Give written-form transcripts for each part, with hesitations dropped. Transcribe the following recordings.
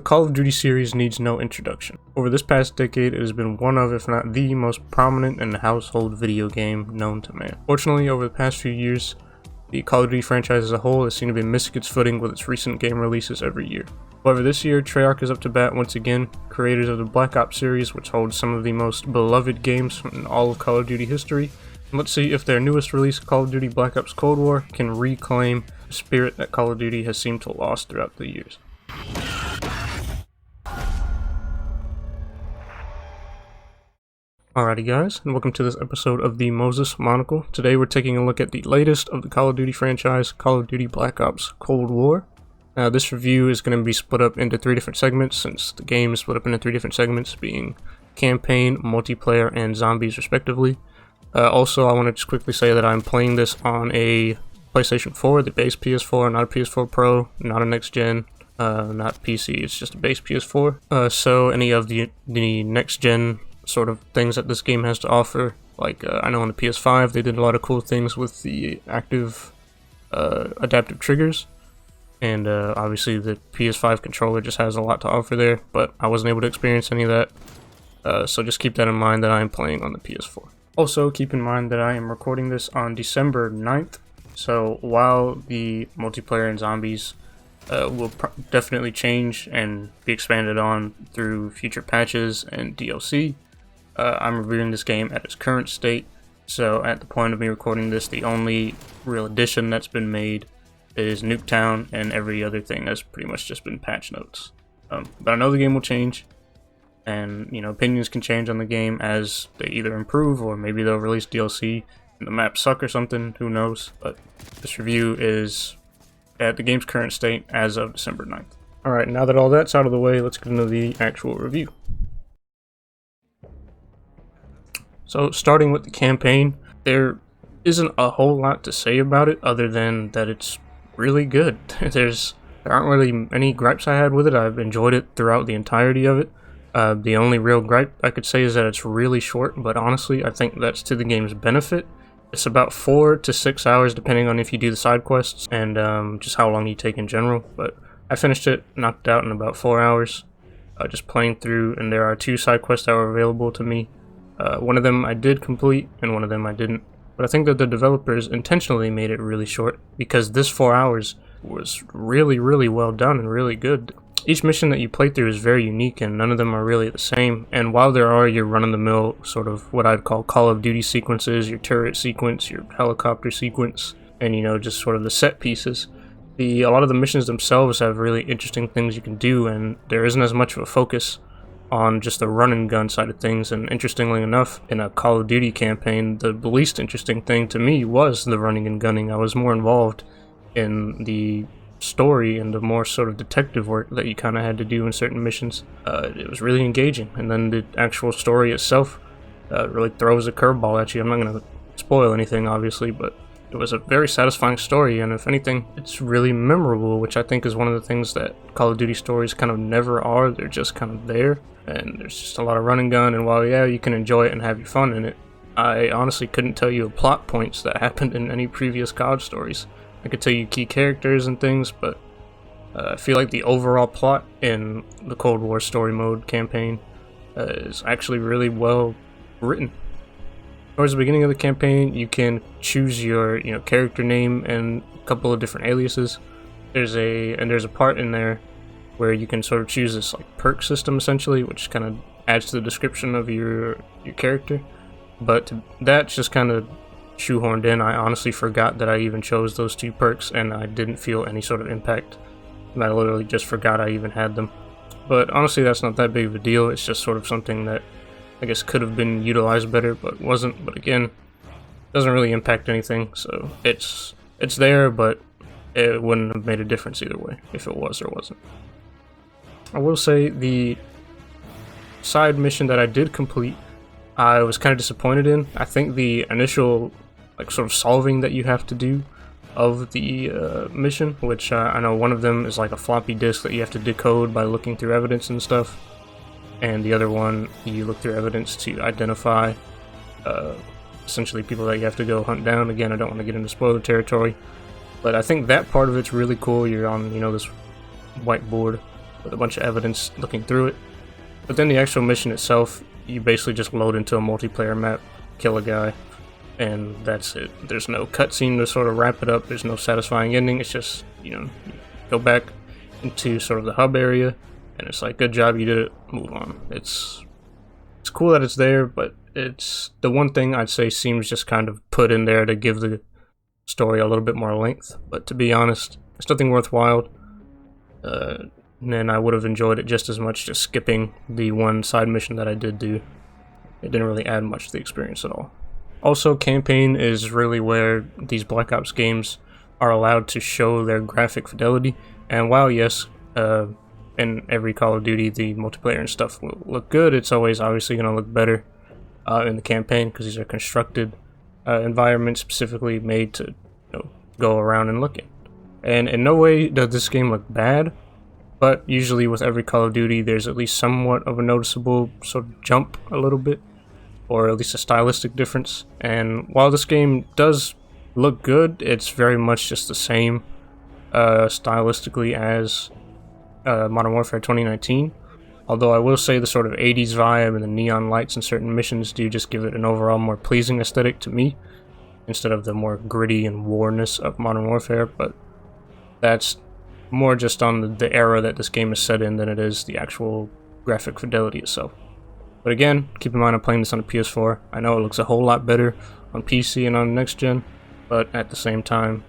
The Call of Duty series needs no introduction. Over this past decade, it has been one of, if not the most prominent and household video game known to man. Fortunately, over the past few years, the Call of Duty franchise as a whole has seemed to be missing its footing with its recent game releases every year. However, this year, Treyarch is up to bat once again, creators of the Black Ops series, which holds some of the most beloved games in all of Call of Duty history. And let's see if their newest release, Call of Duty Black Ops Cold War, can reclaim the spirit that Call of Duty has seemed to have lost throughout the years. Alrighty guys, and welcome to this episode of the Moses Monocle. Today we're taking a look at the latest of the Call of Duty franchise, Call of Duty Black Ops Cold War. Now this review is going to be split up into three different segments, since the game is split up into three different segments, being campaign, multiplayer, and zombies respectively. Also, I want to just quickly say that I'm playing this on a PlayStation 4, the base PS4, not a PS4 Pro, not a next gen, not PC, it's just a base PS4. So any of the next gen sort of things that this game has to offer, like I know on the PS5 they did a lot of cool things with the active adaptive triggers, and obviously the PS5 controller just has a lot to offer there, but I wasn't able to experience any of that, so just keep that in mind that I am playing on the PS4. Also keep in mind that I am recording this on December 9th, so while the multiplayer and zombies will definitely change and be expanded on through future patches and DLC, I'm reviewing this game at its current state, so at the point of me recording this, the only real addition that's been made is Nuketown, and every other thing has pretty much just been patch notes. But I know the game will change, and you know, opinions can change on the game as they either improve or maybe they'll release DLC and the maps suck or something, who knows. But this review is at the game's current state as of December 9th. Alright, now that all that's out of the way, let's get into the actual review. So starting with the campaign, there isn't a whole lot to say about it other than that it's really good. There aren't really any gripes I had with it. I've enjoyed it throughout the entirety of it. The only real gripe I could say is that it's really short, but honestly I think that's to the game's benefit. It's about 4 to 6 hours depending on if you do the side quests and just how long you take in general, but I finished it, knocked it out in about 4 hours, just playing through, and there are 2 side quests that were available to me. One of them I did complete and one of them I didn't, but I think that the developers intentionally made it really short because this 4 hours was really well done and really good. Each mission that you play through is very unique and none of them are really the same, and while there are your run-of-the-mill sort of what I'd call Call of Duty sequences, your turret sequence, your helicopter sequence, and you know, just sort of the set pieces, a lot of the missions themselves have really interesting things you can do, and there isn't as much of a focus on just the run and gun side of things. And interestingly enough, in a Call of Duty campaign, the least interesting thing to me was the running and gunning. I was more involved in the story and the more sort of detective work that you kind of had to do in certain missions. It was really engaging, and then the actual story itself really throws a curveball at you. I'm not going to spoil anything obviously, but it was a very satisfying story, and if anything, it's really memorable, which I think is one of the things that Call of Duty stories kind of never are. They're just kind of there, and there's just a lot of run and gun, and while yeah, you can enjoy it and have your fun in it, I honestly couldn't tell you plot points that happened in any previous COD stories. I could tell you key characters and things, but I feel like the overall plot in the Cold War story mode campaign is actually really well written. Towards the beginning of the campaign, you can choose your character name and a couple of different aliases. There's a part in there where you can sort of choose this like perk system essentially, which kind of adds to the description of your character. But that's just kind of shoehorned in. I honestly forgot that I even chose those 2 perks, and I didn't feel any sort of impact. I literally just forgot I even had them. But honestly, that's not that big of a deal. It's just sort of something that I guess could have been utilized better, but wasn't. But again, doesn't really impact anything, so it's there, but it wouldn't have made a difference either way if it was or wasn't. I will say the side mission that I did complete, I was kind of disappointed in. I think the initial sort of solving that you have to do of the mission, which I know one of them is like a floppy disk that you have to decode by looking through evidence and stuff, and the other one you look through evidence to identify essentially people that you have to go hunt down. Again, I don't want to get into spoiler territory, but I think that part of it's really cool. You're on this whiteboard with a bunch of evidence looking through it. But then the actual mission itself, you basically just load into a multiplayer map, kill a guy, and that's it. There's no cutscene to sort of wrap it up. There's no satisfying ending. It's just, you go back into sort of the hub area, and it's like, good job, you did it, move on. It's cool that it's there, but it's the one thing I'd say seems just kind of put in there to give the story a little bit more length. But to be honest, it's nothing worthwhile. And I would have enjoyed it just as much just skipping the one side mission that I did do. It didn't really add much to the experience at all. Also, campaign is really where these Black Ops games are allowed to show their graphic fidelity. And while yes, in every Call of Duty the multiplayer and stuff will look good, it's always obviously going to look better in the campaign, because these are constructed environments specifically made to go around and look at. And in no way does this game look bad, but usually with every Call of Duty there's at least somewhat of a noticeable sort of jump a little bit, or at least a stylistic difference. And while this game does look good, it's very much just the same stylistically as Modern Warfare 2019. Although I will say the sort of 80s vibe and the neon lights in certain missions do just give it an overall more pleasing aesthetic to me, instead of the more gritty and warness of Modern Warfare. But that's more just on the era that this game is set in than it is the actual graphic fidelity itself. But again, keep in mind I'm playing this on a PS4. I know it looks a whole lot better on PC and on next gen, but at the same time,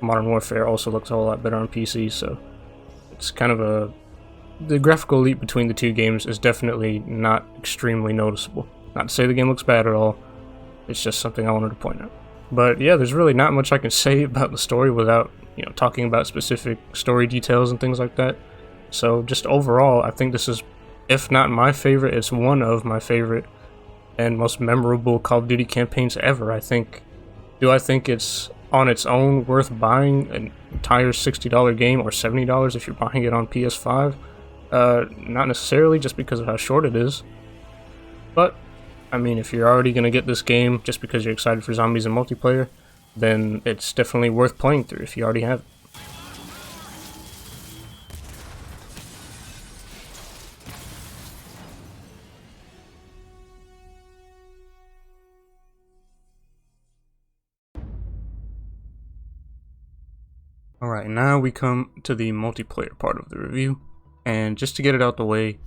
Modern Warfare also looks a whole lot better on PC, so it's kind of the graphical leap between the two games is definitely not extremely noticeable. Not to say the game looks bad at all, it's just something I wanted to point out. But yeah, there's really not much I can say about the story without talking about specific story details and things like that. So just overall, I think this is, if not my favorite, it's one of my favorite and most memorable Call of Duty campaigns ever. I think it's on its own worth buying an entire $60 game, or $70 if you're buying it on PS5. Not necessarily just because of how short it is, but I mean, if you're already going to get this game just because you're excited for zombies and multiplayer, then it's definitely worth playing through if you already have it. Alright, now we come to the multiplayer part of the review, and just to get it out the way,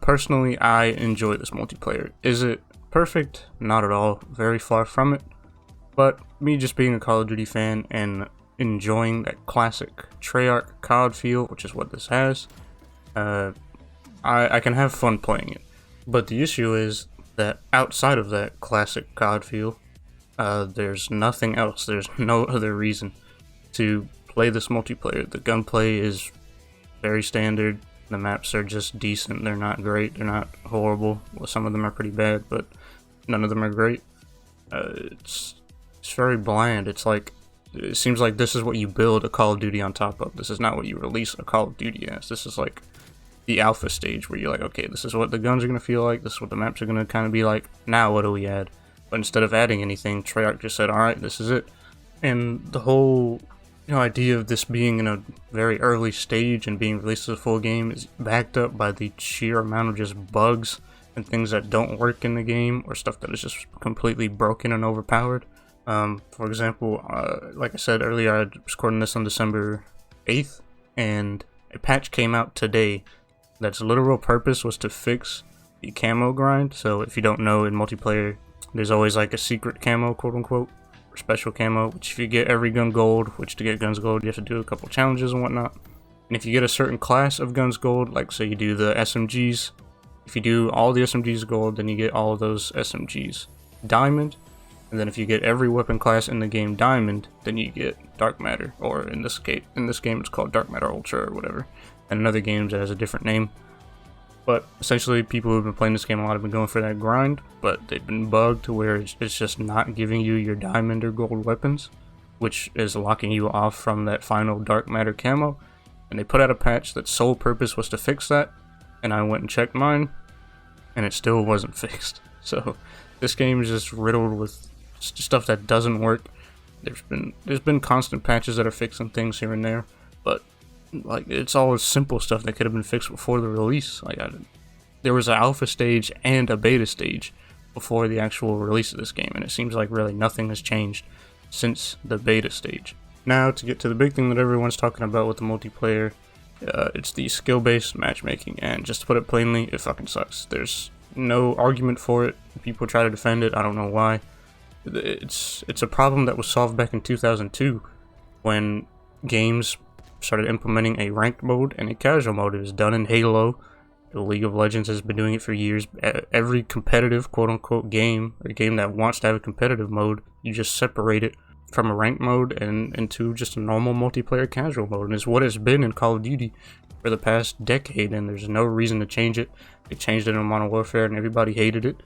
personally I enjoy this multiplayer. Is it perfect? Not at all, very far from it. But me just being a Call of Duty fan and enjoying that classic Treyarch COD feel, which is what this has, I can have fun playing it. But the issue is that outside of that classic COD feel, there's nothing else. There's no other reason to play this multiplayer. The gunplay is very standard. The maps are just decent. They're not great. They're not horrible. Well, some of them are pretty bad, but none of them are great. It's very bland. It's like, it seems like this is what you build a Call of Duty on top of. This is not what you release a Call of Duty as. This is like the alpha stage where you're like, okay, this is what the guns are going to feel like. This is what the maps are going to kind of be like. Now what do we add? But instead of adding anything, Treyarch just said, alright, this is it. And the whole idea of this being in a very early stage and being released as a full game is backed up by the sheer amount of just bugs and things that don't work in the game, or stuff that is just completely broken and overpowered. For example, like I said earlier, I was recording this on December 8th, and a patch came out today that's literal purpose was to fix the camo grind. So if you don't know, in multiplayer, there's always like a secret camo, quote unquote, or special camo, which if you get every gun gold, which to get guns gold, you have to do a couple challenges and whatnot. And if you get a certain class of guns gold, like say you do the SMGs, if you do all the SMGs gold, then you get all of those SMGs diamond. And then if you get every weapon class in the game diamond, then you get dark matter, or in this game it's called dark matter ultra or whatever. And in other games it has a different name. But essentially, people who've been playing this game a lot have been going for that grind, but they've been bugged to where it's just not giving you your diamond or gold weapons, which is locking you off from that final dark matter camo. And they put out a patch that sole purpose was to fix that, and I went and checked mine, and it still wasn't fixed. So this game is just riddled with stuff that doesn't work. There's been constant patches that are fixing things here and there, but Like, it's all simple stuff that could have been fixed before the release. There was an alpha stage and a beta stage before the actual release of this game, and it seems like really nothing has changed since the beta stage. Now, to get to the big thing that everyone's talking about with the multiplayer, it's the skill-based matchmaking, and just to put it plainly, it fucking sucks. There's no argument for it. People try to defend it. I don't know why. It's a problem that was solved back in 2002 when games started implementing a ranked mode and a casual mode. It was done in Halo. League of Legends has been doing it for years. Every competitive quote-unquote game, or game that wants to have a competitive mode, you just separate it from a ranked mode and into just a normal multiplayer casual mode. And it's what it's been in Call of Duty for the past decade, and there's no reason to change it. They changed it in Modern Warfare and everybody hated it.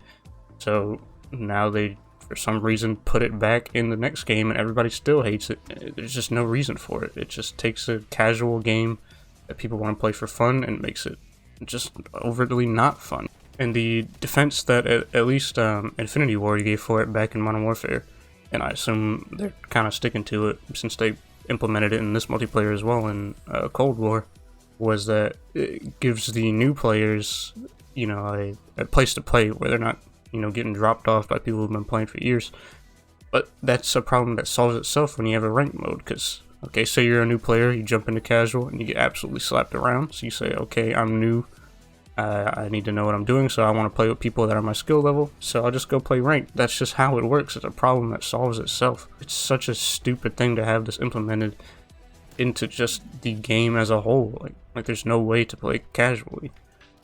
So now they, for some reason, put it back in the next game and everybody still hates it. There's just no reason for it. It just takes a casual game that people want to play for fun and makes it just overtly not fun. And the defense that at least Infinity Ward gave for it back in Modern Warfare, and I assume they're kind of sticking to it since they implemented it in this multiplayer as well in Cold War, was that it gives the new players, you know, a place to play where they're not, you know, getting dropped off by people who've been playing for years. But that's a problem that solves itself when you have a ranked mode, because okay, say you're a new player, you jump into casual, and you get absolutely slapped around. So you say, okay, I'm new, I need to know what I'm doing, so I want to play with people that are my skill level, so I'll just go play ranked. That's just how it works. It's a problem that solves itself. It's such a stupid thing to have this implemented into just the game as a whole. Like there's no way to play casually.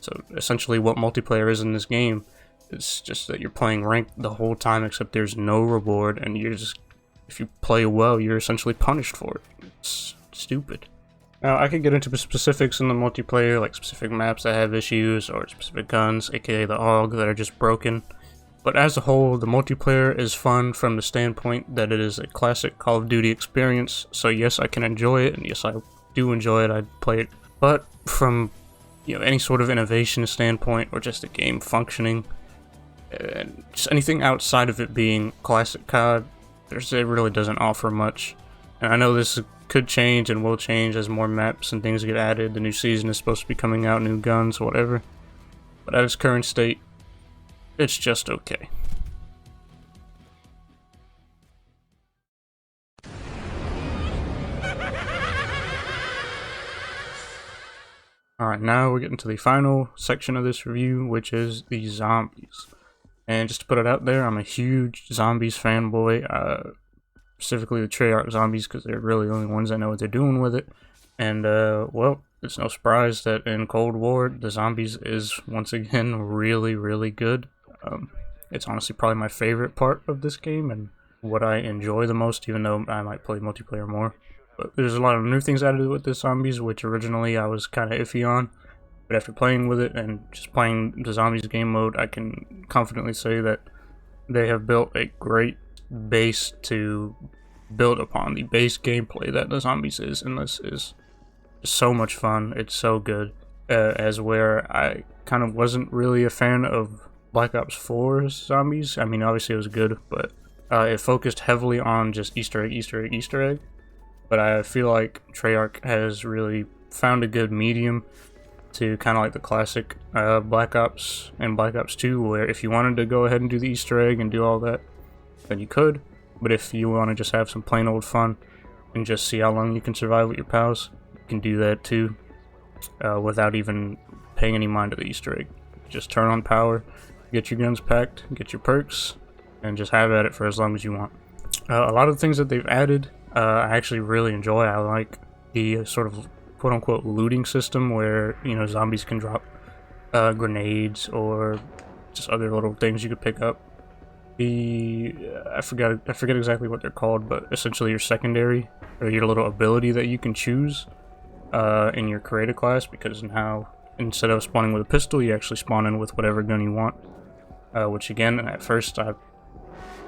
So essentially what multiplayer is in this game is just that you're playing ranked the whole time, except there's no reward, and you're just, if you play well, you're essentially punished for it. It's stupid. Now, I could get into specifics in the multiplayer, like specific maps that have issues, or specific guns, aka the AUG, that are just broken. But as a whole, the multiplayer is fun from the standpoint that it is a classic Call of Duty experience. So yes, I can enjoy it, and yes, I do enjoy it, I'd play it. But from, you know, any sort of innovation standpoint, or just the game functioning, and just anything outside of it being classic COD, it really doesn't offer much. And I know this could change and will change as more maps and things get added. The new season is supposed to be coming out, new guns, whatever. But at its current state, it's just okay. Alright, now we're getting to the final section of this review, which is the zombies. And just to put it out there, I'm a huge zombies fanboy, specifically the Treyarch zombies, because they're really the only ones that know what they're doing with it. And, well, it's no surprise that in Cold War, the zombies is, once again, really, really good. It's honestly probably my favorite part of this game, and what I enjoy the most, even though I might play multiplayer more. But there's a lot of new things added with the zombies, which originally I was kind of iffy on. But after playing with it and just playing the zombies game mode, I can confidently say that they have built a great base to build upon. The base gameplay that the zombies is in this is so much fun. It's so good. As where I kind of wasn't really a fan of Black Ops 4's zombies. I mean, obviously it was good, but it focused heavily on just Easter egg, Easter egg, Easter egg. But I feel like Treyarch has really found a good medium to kind of like the classic Black Ops and Black Ops 2, where if you wanted to go ahead and do the Easter egg and do all that, then you could. But if you want to just have some plain old fun and just see how long you can survive with your pals, you can do that too, without even paying any mind to the Easter egg. Just turn on power, get your guns packed, get your perks, and just have at it for as long as you want. A lot of the things that they've added, I actually really enjoy. I like the sort of quote-unquote looting system where, you know, zombies can drop grenades or just other little things you could pick up. I forget exactly what they're called, but essentially your secondary or your little ability that you can choose in your creator class, because now instead of spawning with a pistol, you actually spawn in with whatever gun you want. Which again, at first I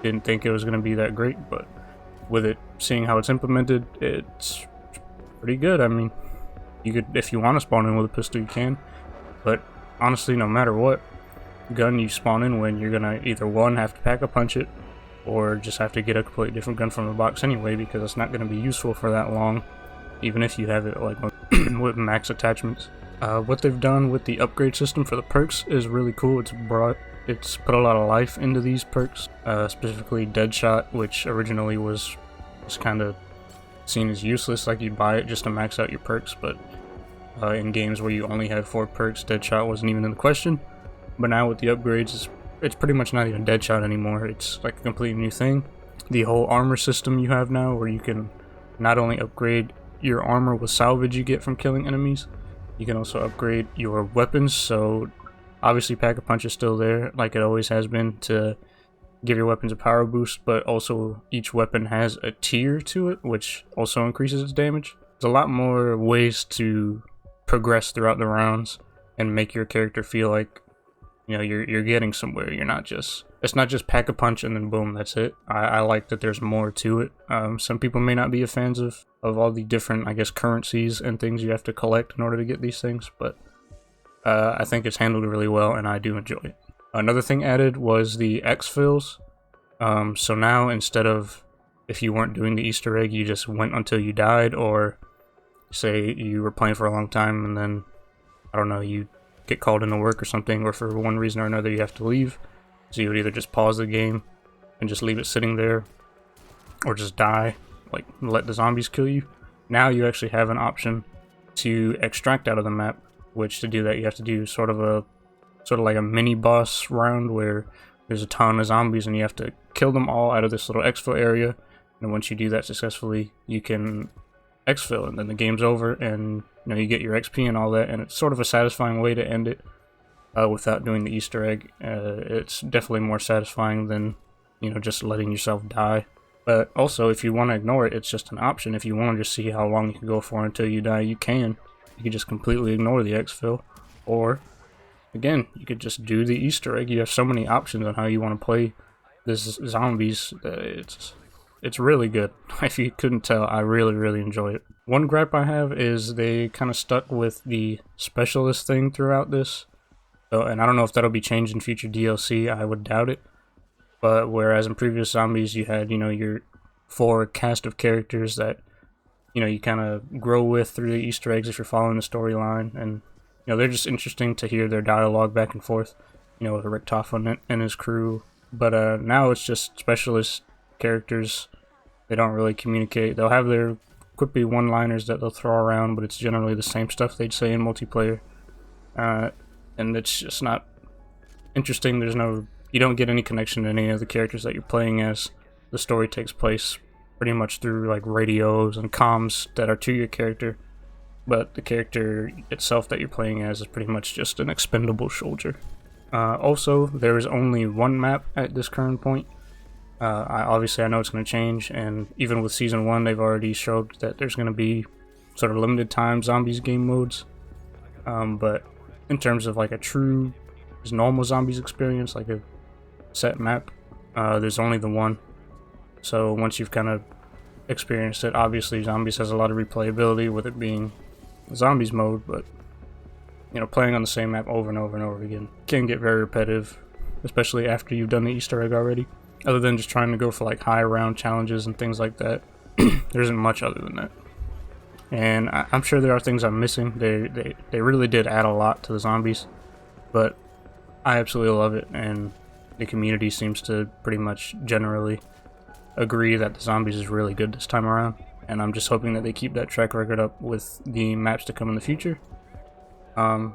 didn't think it was going to be that great, but with it, seeing how it's implemented, it's pretty good. I mean, you could, if you want to spawn in with a pistol, you can, but honestly, no matter what gun you spawn in with, you're gonna either one, have to pack a punch it, or just have to get a completely different gun from the box anyway, because it's not going to be useful for that long, even if you have it like with max attachments. What they've done with the upgrade system for the perks is really cool. It's put a lot of life into these perks, specifically Deadshot, which originally was kind of seen as useless, like you'd buy it just to max out your perks, but in games where you only had 4 perks, Deadshot wasn't even in the question. But now with the upgrades, it's pretty much not even Deadshot anymore. It's like a completely new thing. The whole armor system you have now, where you can not only upgrade your armor with salvage you get from killing enemies, you can also upgrade your weapons. So obviously Pack-a-Punch is still there, like it always has been, to give your weapons a power boost, but also each weapon has a tier to it, which also increases its damage. There's a lot more ways to progress throughout the rounds and make your character feel like, you know, you're getting somewhere. It's not just Pack-a-Punch and then boom, that's it. I like that there's more to it. Some people may not be fans of all the different, I guess, currencies and things you have to collect in order to get these things, but I think it's handled really well and I do enjoy it. Another thing added was the exfils. So now instead of, if you weren't doing the Easter egg, you just went until you died, or say you were playing for a long time and then, I don't know, you get called into work or something, or for one reason or another you have to leave. So you would either just pause the game and just leave it sitting there, or just die, like let the zombies kill you. Now you actually have an option to extract out of the map, which to do that you have to do sort of like a mini boss round where there's a ton of zombies and you have to kill them all out of this little exfil area. And once you do that successfully, you can exfil, and then the game's over, and you know, you get your XP and all that, and it's sort of a satisfying way to end it without doing the Easter egg. It's definitely more satisfying than, you know, just letting yourself die. But also, if you want to ignore it, it's just an option. If you want to just see how long you can go for until you die, you can. You can just completely ignore the exfil, or again, you could just do the Easter egg. You have so many options on how you want to play this zombies. It's really good. If you couldn't tell, I really enjoy it. One gripe I have is they kind of stuck with the specialist thing throughout this. So, and I don't know if that'll be changed in future DLC, I would doubt it. But whereas in previous zombies you had, you know, your 4 cast of characters that, you know, you kind of grow with through the Easter eggs if you're following the storyline, and you know, they're just interesting to hear their dialogue back and forth, you know, with Rick Toffin and his crew. But now it's just specialist characters. They don't really communicate. They'll have their quippy one-liners that they'll throw around, but it's generally the same stuff they'd say in multiplayer. And it's just not interesting. You don't get any connection to any of the characters that you're playing as. The story takes place pretty much through like radios and comms that are to your character, but the character itself that you're playing as is pretty much just an expendable soldier. Also, there is only one map at this current point. Obviously I know it's going to change, and even with Season 1 they've already showed that there's going to be sort of limited time zombies game modes. But in terms of like a true normal zombies experience, like a set map, there's only the one. So once you've kind of experienced it, obviously zombies has a lot of replayability with it being zombies mode, but you know, playing on the same map over and over and over again can get very repetitive, especially after you've done the Easter egg already. Other than just trying to go for like high round challenges and things like that, there isn't much other than that. And I'm sure there are things I'm missing. They really did add a lot to the zombies, but I absolutely love it, and the community seems to pretty much generally agree that the zombies is really good this time around, and I'm just hoping that they keep that track record up with the maps to come in the future. So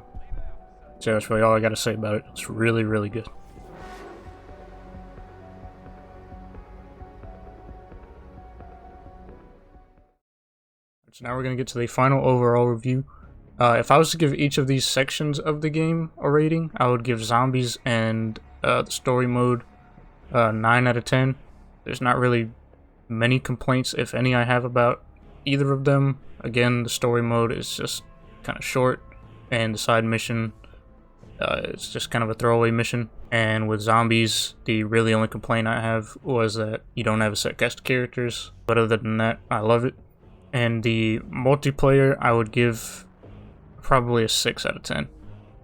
that's really all I gotta say about it. It's really good. So now we're going to get to the final overall review. If I was to give each of these sections of the game a rating, I would give Zombies and the story mode 9 out of 10. There's not really many complaints, if any, I have about either of them. Again, the story mode is just kind of short, and the side mission, it's just kind of a throwaway mission. And with Zombies, the really only complaint I have was that you don't have a set cast of characters, but other than that, I love it. And the multiplayer, I would give probably a 6 out of 10.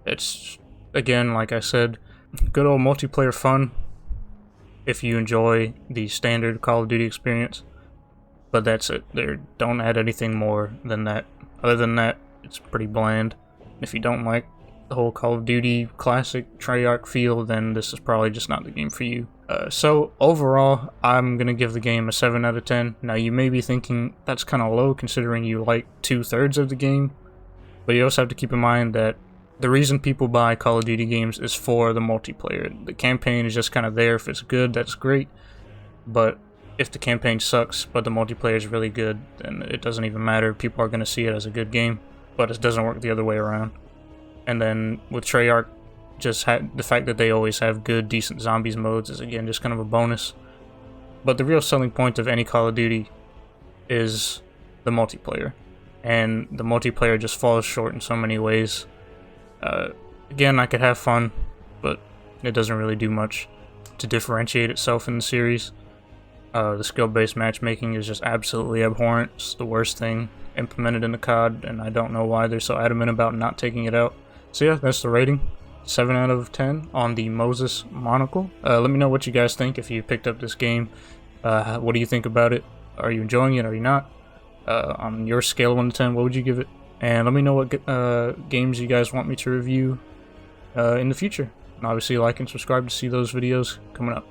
It's, again, like I said, good old multiplayer fun if you enjoy the standard Call of Duty experience. But that's it. Don't add anything more than that. Other than that, it's pretty bland. If you don't like the whole Call of Duty classic Treyarch feel, then this is probably just not the game for you. So overall, I'm gonna give the game a 7 out of 10. Now you may be thinking that's kind of low considering you like 2/3 of the game, but you also have to keep in mind that the reason people buy Call of Duty games is for the multiplayer. The campaign is just kind of there. If it's good, that's great, but if the campaign sucks but the multiplayer is really good, then it doesn't even matter. People are gonna see it as a good game, but it doesn't work the other way around. And then with Treyarch, just the fact that they always have good, decent zombies modes is again just kind of a bonus. But the real selling point of any Call of Duty is the multiplayer, and the multiplayer just falls short in so many ways. Again, I could have fun, but it doesn't really do much to differentiate itself in the series. The skill-based matchmaking is just absolutely abhorrent. It's the worst thing implemented in the COD, and I don't know why they're so adamant about not taking it out. So yeah, that's the rating. 7 out of 10 on the Moses Monocle. Let me know what you guys think if you picked up this game. What do you think about it? Are you enjoying it? Are you not? On your scale of 1 to 10, what would you give it? And let me know what games you guys want me to review in the future. And obviously like and subscribe to see those videos coming up.